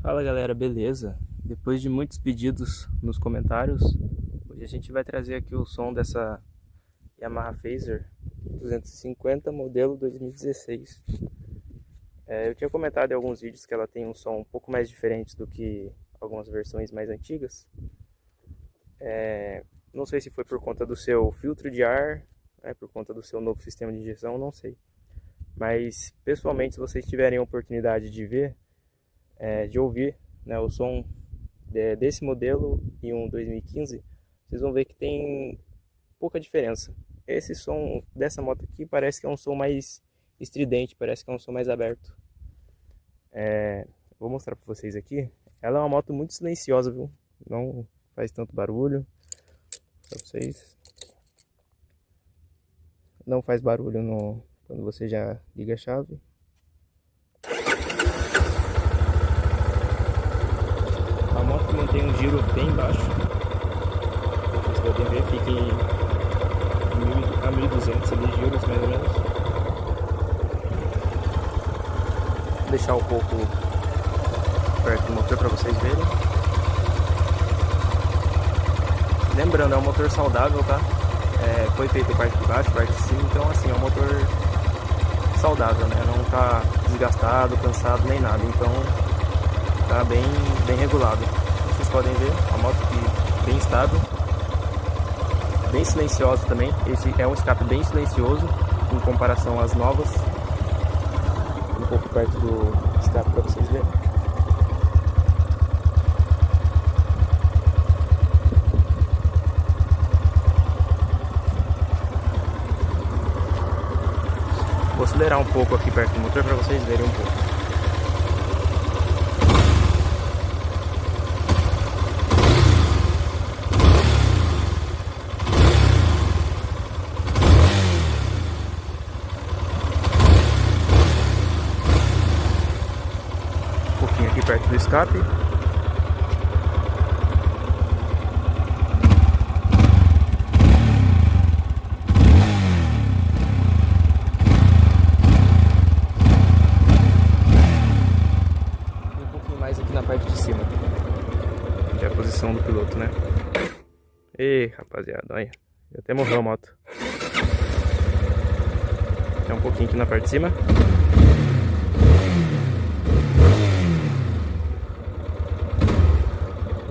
Fala galera, beleza? Depois de muitos pedidos nos comentários, hoje a gente vai trazer aqui o som dessa Yamaha Phaser 250 modelo 2016. Eu tinha comentado em alguns vídeos que ela tem um som um pouco mais diferente do que algumas versões mais antigas. Não sei se foi por conta do seu filtro de ar, por conta do seu novo sistema de injeção, não sei. Mas pessoalmente, se vocês tiverem a oportunidade de ver, de ouvir, né, o som desse modelo e um 2015, vocês vão ver que tem pouca diferença. Esse som dessa moto aqui parece que é um som mais estridente, parece que é um som mais aberto. Vou mostrar para vocês aqui. Ela é uma moto muito silenciosa, viu? Não faz tanto barulho. Para vocês. Não faz barulho quando você já liga a chave. A moto mantém um giro bem baixo. Vocês podem ver, fica a 1200 ali giros mais ou menos. Vou deixar um pouco perto do motor para vocês verem. Lembrando, é um motor saudável, tá? Foi feito parte de baixo, parte de cima, então assim, é um motor saudável, né? Não tá desgastado, cansado nem nada, então tá bem regulado. Vocês podem ver, a moto aqui bem estável, bem silenciosa também. Esse é um escape bem silencioso em comparação às novas. Um pouco perto do escape para vocês verem. Vou acelerar um pouco aqui perto do motor para vocês verem um pouco. Um pouquinho aqui perto do escape. Mais aqui na parte de cima, que é a posição do piloto, né? Ei, rapaziada, olha, já até morreu a moto. É um pouquinho aqui na parte de cima.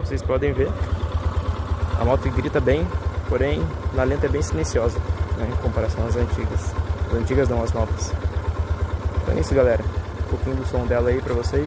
Vocês podem ver, a moto grita bem, porém na lenta é bem silenciosa, né, em comparação às antigas. As antigas não, as novas. Então é isso, galera. Um pouquinho do som dela aí pra vocês.